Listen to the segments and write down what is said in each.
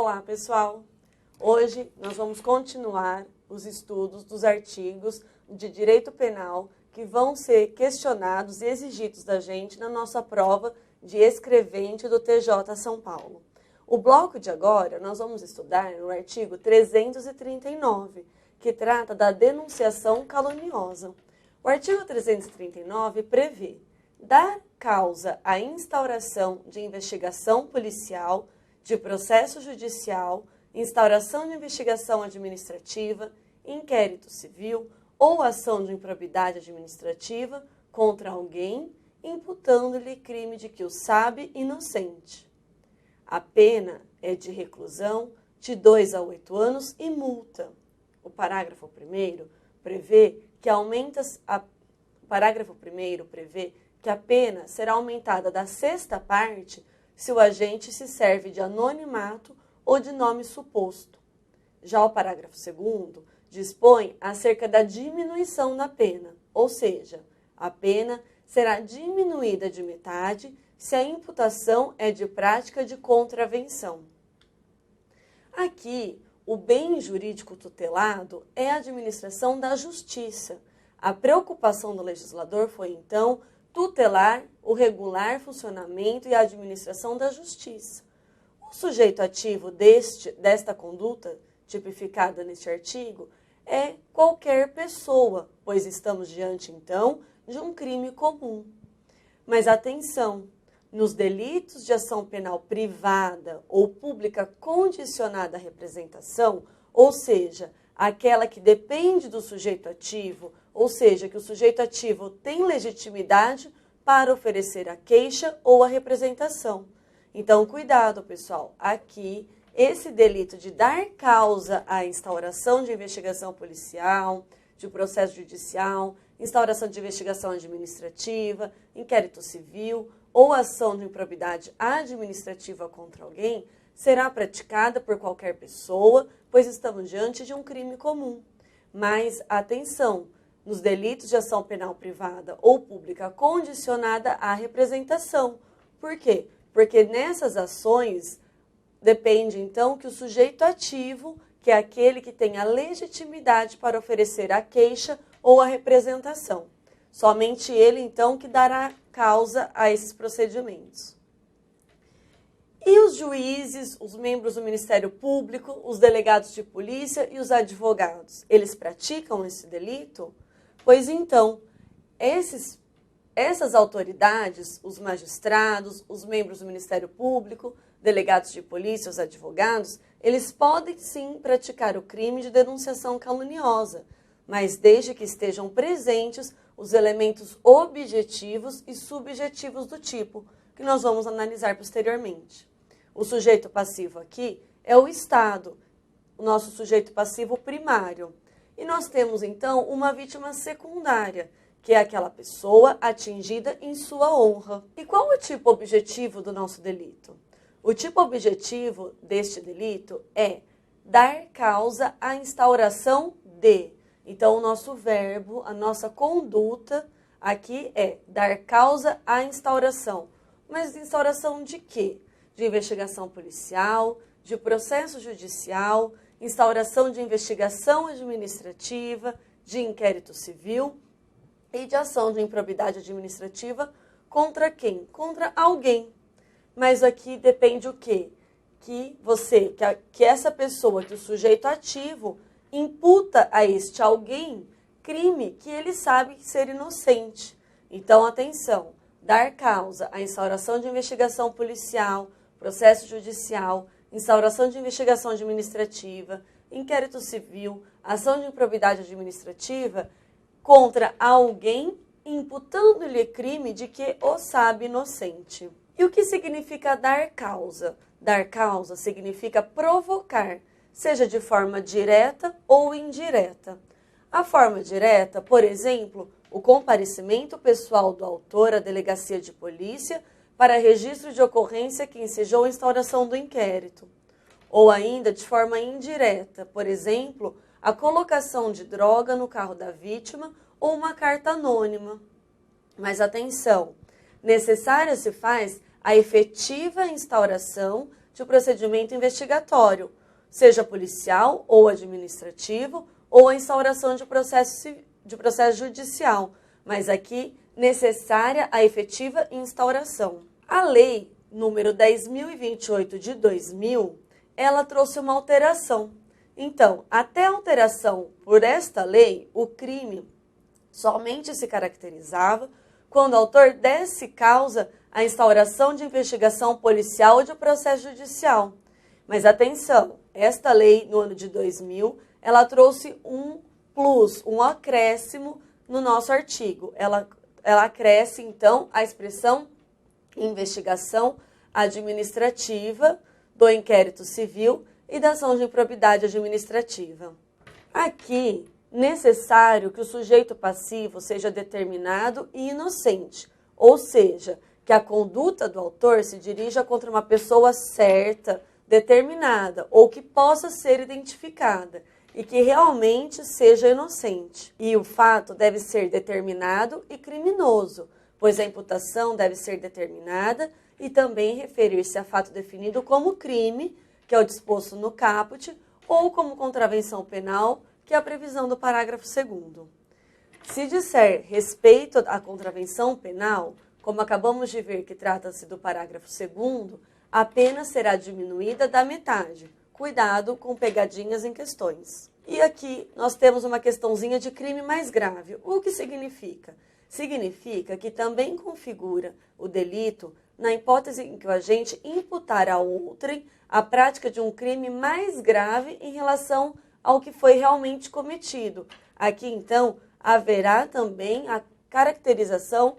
Olá, pessoal! Hoje nós vamos continuar os estudos dos artigos de Direito Penal que vão ser questionados e exigidos da gente na nossa prova de escrevente do TJ São Paulo. O bloco de agora nós vamos estudar no artigo 339, que trata da denunciação caluniosa. O artigo 339 prevê dar causa à instauração de investigação policial, de processo judicial, instauração de investigação administrativa, inquérito civil ou ação de improbidade administrativa contra alguém, imputando-lhe crime de que o sabe inocente. A pena é de reclusão de 2 a 8 anos e multa. O parágrafo 1º prevê que a pena será aumentada da 6ª parte se o agente se serve de anonimato ou de nome suposto. Já o parágrafo 2º dispõe acerca da diminuição da pena, ou seja, a pena será diminuída de metade se a imputação é de prática de contravenção. Aqui, o bem jurídico tutelado é a administração da justiça. A preocupação do legislador foi, então, tutelar o regular funcionamento e a administração da justiça. O sujeito ativo desta conduta, tipificada neste artigo, é qualquer pessoa, pois estamos diante, então, de um crime comum. Mas atenção, nos delitos de ação penal privada ou pública condicionada à representação, ou seja, aquela que depende do sujeito ativo, ou seja, que o sujeito ativo tem legitimidade para oferecer a queixa ou a representação. Então, cuidado, pessoal. Aqui, esse delito de dar causa à instauração de investigação policial, de processo judicial, instauração de investigação administrativa, inquérito civil ou ação de improbidade administrativa contra alguém, será praticada por qualquer pessoa, pois estamos diante de um crime comum. Mas, atenção, nos delitos de ação penal privada ou pública condicionada à representação. Por quê? Porque nessas ações depende, então, que o sujeito ativo, que é aquele que tem a legitimidade para oferecer a queixa ou a representação. Somente ele, então, que dará causa a esses procedimentos. E os juízes, os membros do Ministério Público, os delegados de polícia e os advogados, eles praticam esse delito? Pois então, essas autoridades, os magistrados, os membros do Ministério Público, delegados de polícia, os advogados, eles podem sim praticar o crime de denunciação caluniosa, mas desde que estejam presentes os elementos objetivos e subjetivos do tipo, que nós vamos analisar posteriormente. O sujeito passivo aqui é o Estado, o nosso sujeito passivo primário. E nós temos, então, uma vítima secundária, que é aquela pessoa atingida em sua honra. E qual é o tipo objetivo do nosso delito? O tipo objetivo deste delito é dar causa à instauração de. Então, o nosso verbo, a nossa conduta aqui é dar causa à instauração. Mas instauração de quê? De investigação policial, de processo judicial, instauração de investigação administrativa, de inquérito civil e de ação de improbidade administrativa contra quem? Contra alguém. Mas aqui depende o quê? Que essa pessoa, que o sujeito ativo, imputa a este alguém crime que ele sabe ser inocente. Então, atenção, dar causa à instauração de investigação policial, processo judicial, instauração de investigação administrativa, inquérito civil, ação de improbidade administrativa contra alguém imputando-lhe crime de que o sabe inocente. E o que significa dar causa? Dar causa significa provocar, seja de forma direta ou indireta. A forma direta, por exemplo, o comparecimento pessoal do autor à delegacia de polícia para registro de ocorrência que ensejou a instauração do inquérito. Ou ainda de forma indireta, por exemplo, a colocação de droga no carro da vítima ou uma carta anônima. Mas atenção, necessária se faz a efetiva instauração de procedimento investigatório, seja policial ou administrativo, ou a instauração de processo judicial, mas aqui necessária a efetiva instauração. A Lei número 10.028 de 2000, ela trouxe uma alteração. Então, até a alteração por esta lei, o crime somente se caracterizava quando o autor desse causa à instauração de investigação policial ou de processo judicial. Mas atenção, esta lei no ano de 2000, ela trouxe um plus, um acréscimo no nosso artigo. Ela acresce, então, a expressão investigação administrativa do inquérito civil e da ação de improbidade administrativa. Aqui, necessário que o sujeito passivo seja determinado e inocente, ou seja, que a conduta do autor se dirija contra uma pessoa certa, determinada, ou que possa ser identificada, e que realmente seja inocente. E o fato deve ser determinado e criminoso, pois a imputação deve ser determinada e também referir-se a fato definido como crime, que é o disposto no caput, ou como contravenção penal, que é a previsão do parágrafo 2º. Se disser respeito à contravenção penal, como acabamos de ver que trata-se do parágrafo 2º, a pena será diminuída da metade. Cuidado com pegadinhas em questões. E aqui nós temos uma questãozinha de crime mais grave. O que significa? Significa que também configura o delito na hipótese em que o agente imputar a outrem a prática de um crime mais grave em relação ao que foi realmente cometido. Aqui, então, haverá também a caracterização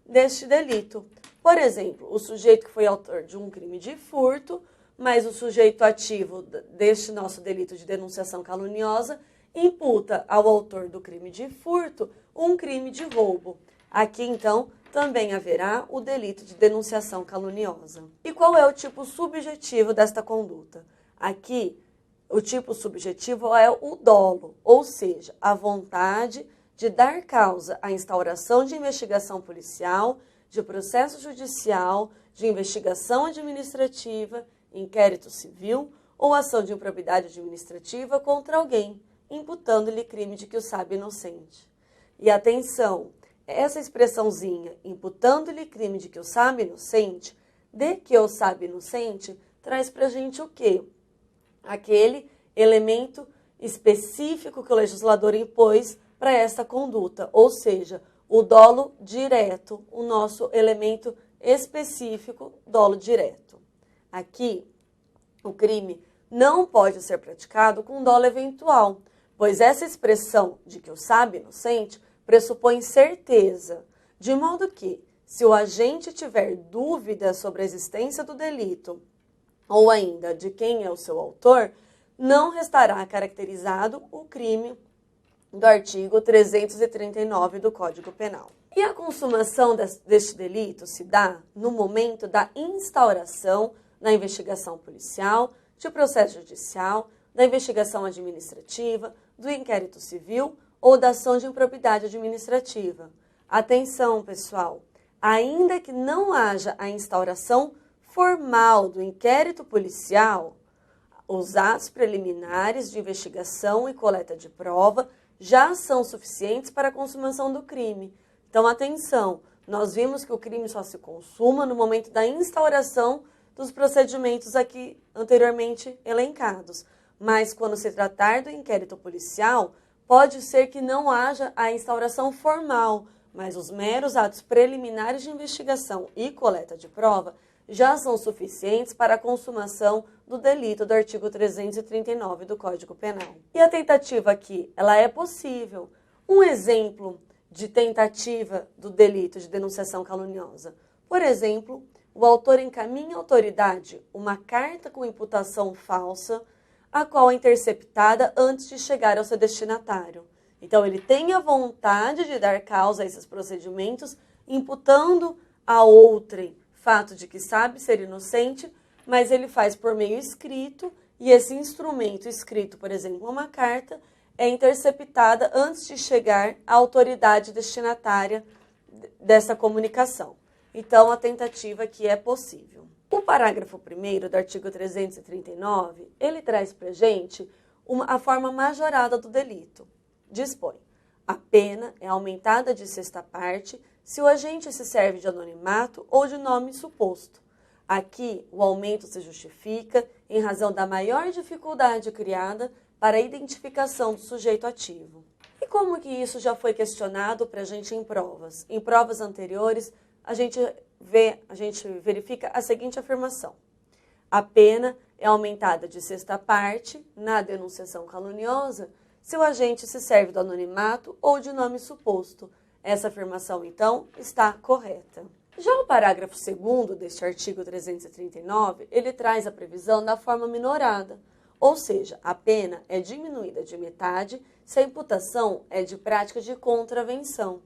deste delito. Por exemplo, o sujeito que foi autor de um crime de furto, mas o sujeito ativo deste nosso delito de denunciação caluniosa imputa ao autor do crime de furto um crime de roubo. Aqui, então, também haverá o delito de denunciação caluniosa. E qual é o tipo subjetivo desta conduta? Aqui, o tipo subjetivo é o dolo, ou seja, a vontade de dar causa à instauração de investigação policial, de processo judicial, de investigação administrativa, inquérito civil ou ação de improbidade administrativa contra alguém, imputando-lhe crime de que o sabe inocente. E atenção, essa expressãozinha, imputando-lhe crime de que o sabe inocente, de que o sabe inocente, traz pra gente o quê? Aquele elemento específico que o legislador impôs para essa conduta, ou seja, o dolo direto, o nosso elemento específico, dolo direto. Aqui, o crime não pode ser praticado com dolo eventual, pois essa expressão de que o sabe inocente pressupõe certeza, de modo que, se o agente tiver dúvida sobre a existência do delito, ou ainda de quem é o seu autor, não restará caracterizado o crime do artigo 339 do Código Penal. E a consumação deste delito se dá no momento da instauração da investigação policial, de processo judicial, da investigação administrativa, do inquérito civil ou da ação de improbidade administrativa. Atenção, pessoal! Ainda que não haja a instauração formal do inquérito policial, os atos preliminares de investigação e coleta de prova já são suficientes para a consumação do crime. Então, atenção, nós vimos que o crime só se consuma no momento da instauração dos procedimentos aqui anteriormente elencados. Mas, quando se tratar do inquérito policial, pode ser que não haja a instauração formal, mas os meros atos preliminares de investigação e coleta de prova já são suficientes para a consumação do delito do artigo 339 do Código Penal. E a tentativa aqui, ela é possível. Um exemplo de tentativa do delito de denunciação caluniosa. Por exemplo, o autor encaminha à autoridade uma carta com imputação falsa, a qual é interceptada antes de chegar ao seu destinatário. Então, ele tem a vontade de dar causa a esses procedimentos, imputando a outrem fato de que sabe ser inocente, mas ele faz por meio escrito, e esse instrumento escrito, por exemplo, uma carta, é interceptada antes de chegar à autoridade destinatária dessa comunicação. Então, a tentativa aqui é possível. O parágrafo 1º do artigo 339, ele traz para a gente a forma majorada do delito. Dispõe: a pena é aumentada de sexta parte se o agente se serve de anonimato ou de nome suposto. Aqui, o aumento se justifica em razão da maior dificuldade criada para a identificação do sujeito ativo. E como que isso já foi questionado para a gente em provas? Em provas anteriores, a gente verifica a seguinte afirmação: a pena é aumentada de sexta parte na denunciação caluniosa se o agente se serve do anonimato ou de nome suposto. Essa afirmação, então, está correta. Já o parágrafo 2º deste artigo 339, ele traz a previsão da forma minorada, ou seja, a pena é diminuída de metade se a imputação é de prática de contravenção.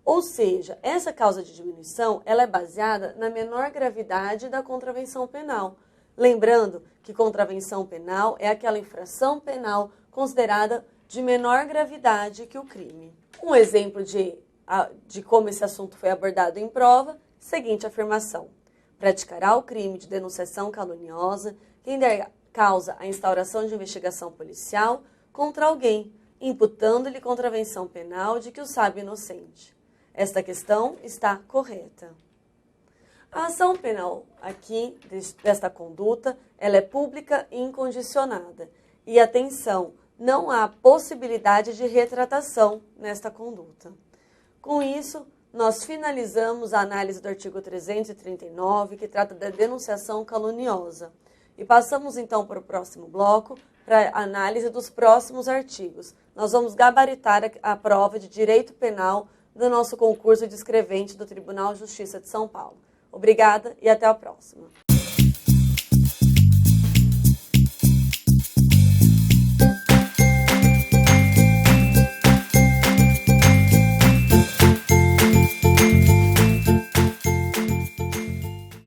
Ou seja, essa causa de diminuição ela é baseada na menor gravidade da contravenção penal. Lembrando que contravenção penal é aquela infração penal considerada de menor gravidade que o crime. Um exemplo de como esse assunto foi abordado em prova: seguinte afirmação: praticará o crime de denunciação caluniosa quem der causa à instauração de investigação policial contra alguém, imputando-lhe contravenção penal de que o sabe inocente. Esta questão está correta. A ação penal aqui, desta conduta, ela é pública e incondicionada. E atenção, não há possibilidade de retratação nesta conduta. Com isso, nós finalizamos a análise do artigo 339, que trata da denunciação caluniosa. E passamos então para o próximo bloco, para a análise dos próximos artigos. Nós vamos gabaritar a prova de direito penal do nosso concurso de escrevente do Tribunal de Justiça de São Paulo. Obrigada e até a próxima.